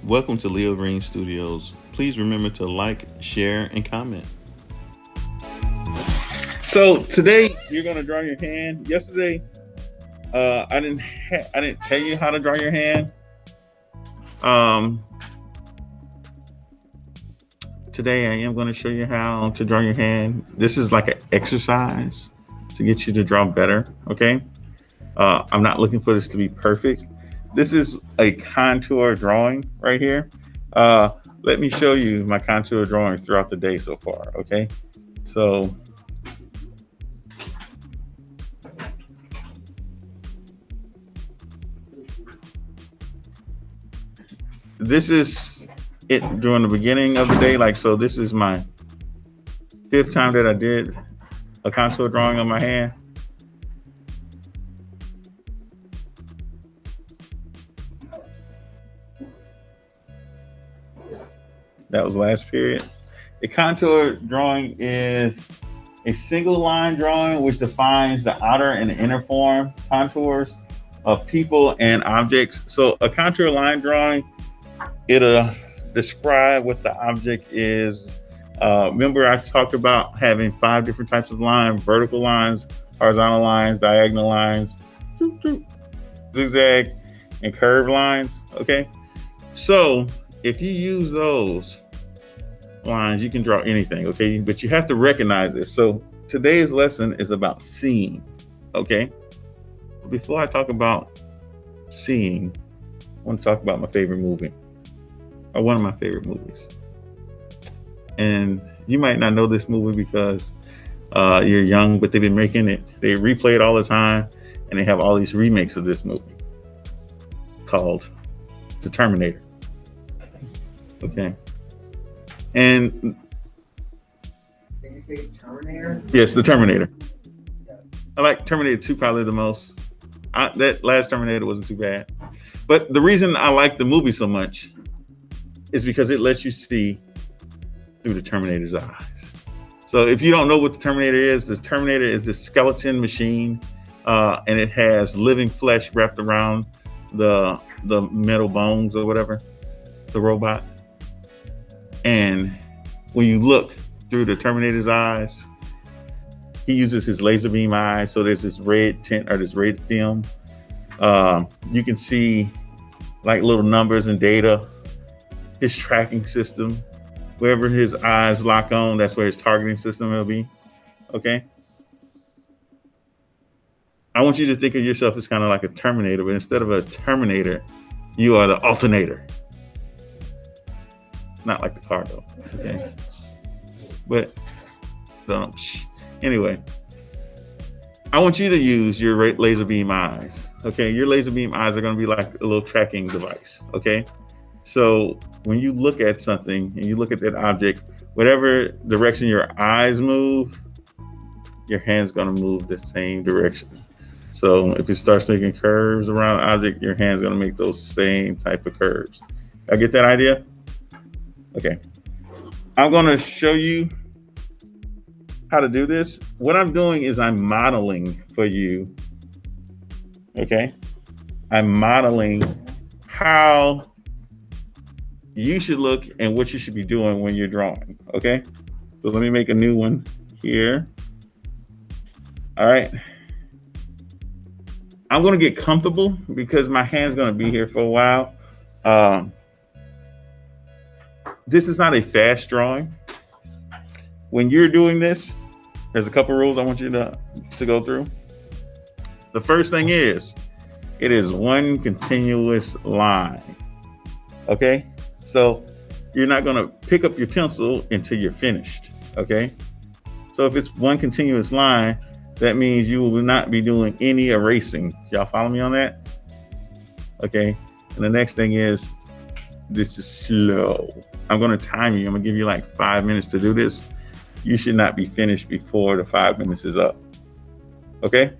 Welcome to Leo Green Studios. Please remember to like, share, and comment. So today you're gonna draw your hand. Yesterday, I didn't tell you how to draw your hand. Um, Today I am going to show you how to draw your hand. This is like an exercise to get you to draw better. Okay. I'm not looking for this to be perfect. This is a contour drawing right here. Let me show you my contour drawings throughout the day so far. Okay. So this is it during the beginning of the day. Like, so this is my fifth time that I did a contour drawing on my hand. That was last period. A contour drawing is a single line drawing which defines the outer and the inner form contours of people and objects. So a contour line drawing, it'll describe what the object is. Remember I talked about having 5 different types of lines: vertical lines, horizontal lines, diagonal lines, zigzag, and curved lines. Okay. So if you use those lines, you can draw anything, okay? But you have to recognize this. So today's lesson is about seeing, okay? Before I talk about seeing, I want to talk about my favorite movie, or one of my favorite movies. And you might not know this movie because you're young, but they've been making it. They replay it all the time, and they have all these remakes of this movie called The Terminator. Okay. And did you say Terminator? Yes, The Terminator. I like Terminator 2 probably the most. That last Terminator wasn't too bad. But the reason I like the movie so much is because it lets you see through the Terminator's eyes. So if you don't know what the Terminator is this skeleton machine, and it has living flesh wrapped around the metal bones or whatever, the robot. And when you look through the Terminator's eyes, he uses his laser beam eyes. So there's this red tint or this red film. You can see like little numbers and data, his tracking system. Wherever his eyes lock on, that's where his targeting system will be. Okay. I want you to think of yourself as kind of like a Terminator, but instead of a Terminator, you are the alternator. Not like the car though. Okay. But anyway, I want you to use your laser beam eyes. Okay. Your laser beam eyes are going to be like a little tracking device. Okay. So when you look at something and you look at that object, whatever direction your eyes move, your hand's going to move the same direction. So if it starts making curves around the object, your hand's going to make those same type of curves. I get that idea? Okay. I'm going to show you how to do this. What I'm doing is I'm modeling for you. Okay. I'm modeling how you should look and what you should be doing when you're drawing. Okay. So let me make a new one here. All right. I'm going to get comfortable because my hand's going to be here for a while. This is not a fast drawing. When you're doing this, there's a couple rules I want you to go through. The first thing is, it is one continuous line. Okay? So you're not going to pick up your pencil until you're finished. Okay? So if it's one continuous line, that means you will not be doing any erasing. Y'all follow me on that? Okay? And the next thing is, this is slow. I'm going to time you. I'm going to give you like 5 minutes to do this. You should not be finished before the 5 minutes is up. Okay?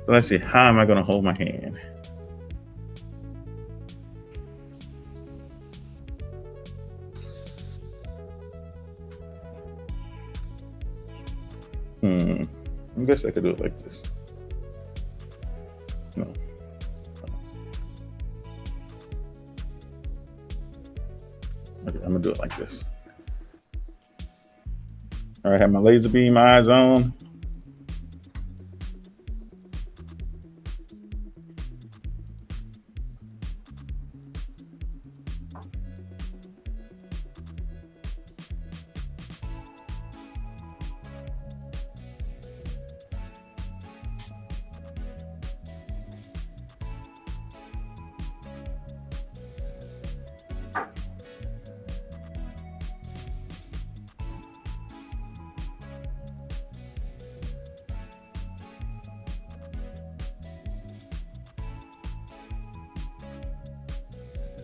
So let's see. How am I going to hold my hand? I guess I could do it like this. No. Okay, I'm gonna do it like this. All right, I have my laser beam eyes on.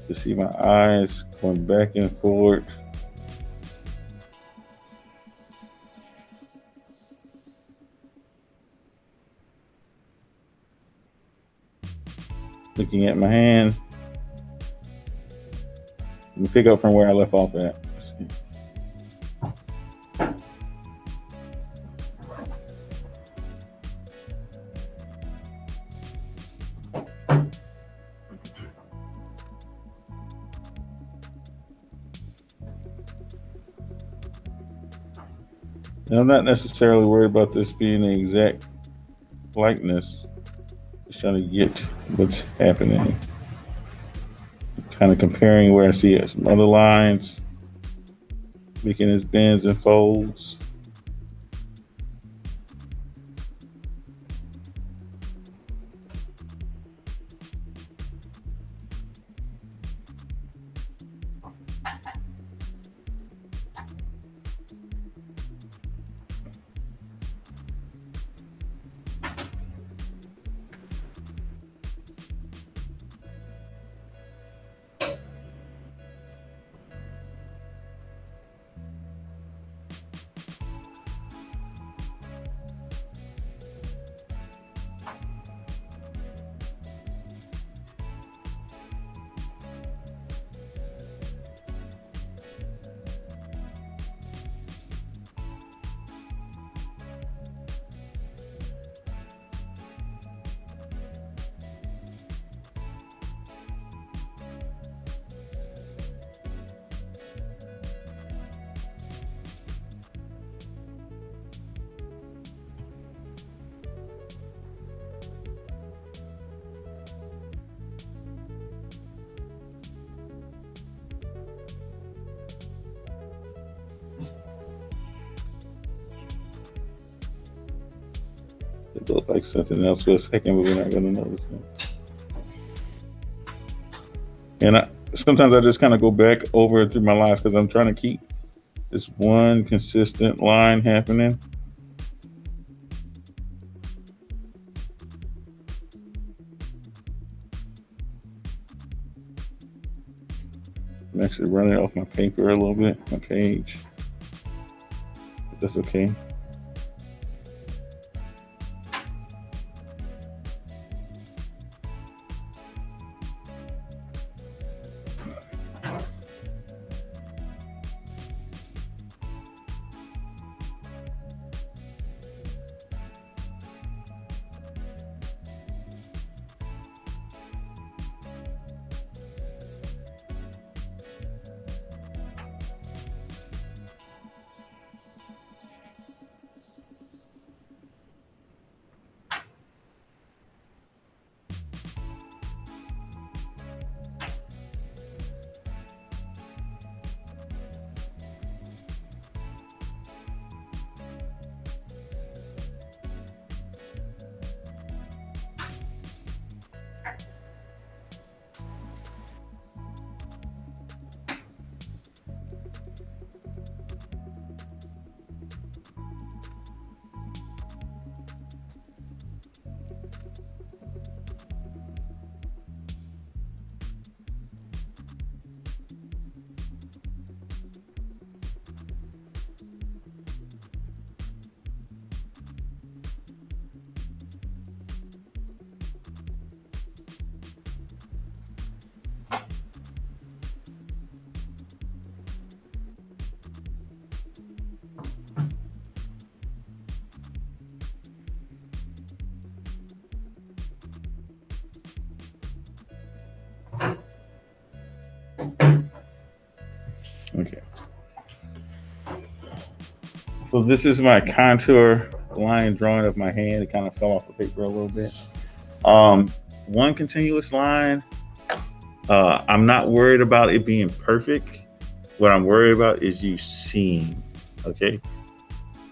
You see my eyes going back and forth. Looking at my hand. Let me pick up from where I left off at. Let's see. And I'm not necessarily worried about this being the exact likeness. Just trying to get what's happening. Kind of comparing where I see some other lines, making its bends and folds. It looked like something else for a second, but we're not going to notice it. And sometimes I just kind of go back over through my lines because I'm trying to keep this one consistent line happening. I'm actually running off my paper a little bit, my page. But that's okay. So this is my contour line drawing of my hand. It kind of fell off the paper a little bit. One continuous line. I'm not worried about it being perfect. What I'm worried about is you seeing. Okay.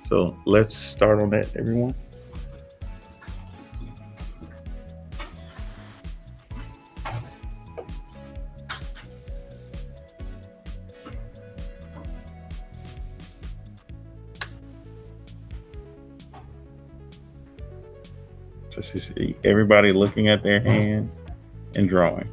So let's start on that, everyone. Just to see everybody looking at their hand and drawing.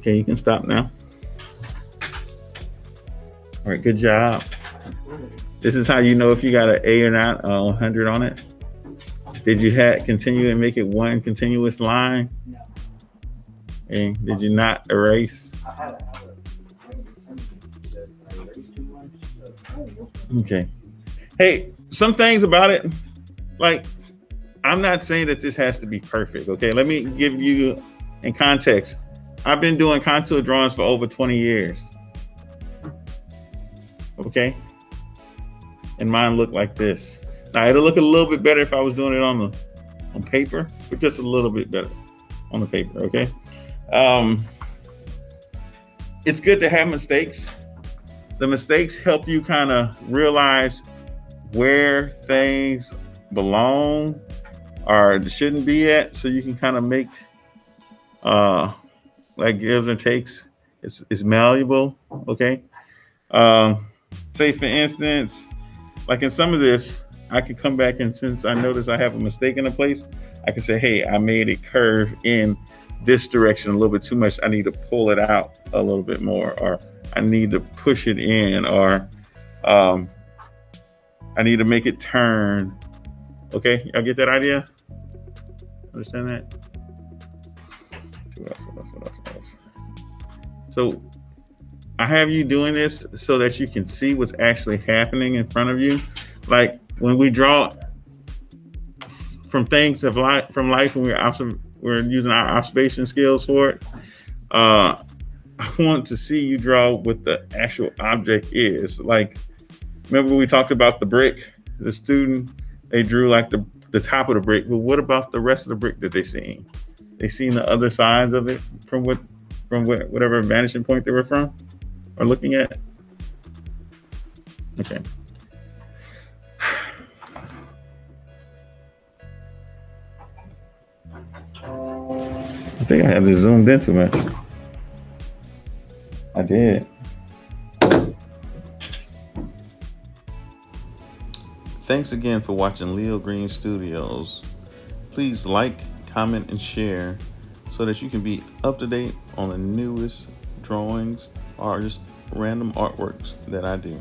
Okay, you can stop now. All right, good job. This is how you know if you got an A or not, 100 on it. Did you continue and make it one continuous line? No. And did you not erase? I had a Okay. Hey, some things about it, like, I'm not saying that this has to be perfect. Okay, let me give you in context. I've been doing contour drawings for over 20 years. Okay, and mine look like this. Now it'll look a little bit better if I was doing it on paper, but just a little bit better on the paper. Okay, it's good to have mistakes. The mistakes help you kind of realize where things belong or shouldn't be at, so you can kind of make like gives and takes. It's malleable. Okay. Say for instance, like in some of this, I can come back and since I notice I have a mistake in a place, I can say, hey, I made a curve in this direction a little bit too much. I need to pull it out a little bit more, or I need to push it in, or I need to make it turn. Okay, y'all get that idea? Understand that? What else? So I have you doing this so that you can see what's actually happening in front of you. Like when we draw from things of life, from life, when we're using our observation skills for it. I want to see you draw what the actual object is. Like, remember we talked about the brick? The student, they drew like the top of the brick, but what about the rest of the brick that they seen? They seen the other sides of it from whatever vanishing point they were from or looking at. Okay. I think I had this zoomed in too much. I did. Thanks again for watching Leo Green Studios. Please like, comment, and share so that you can be up to date on the newest drawings or just random artworks that I do.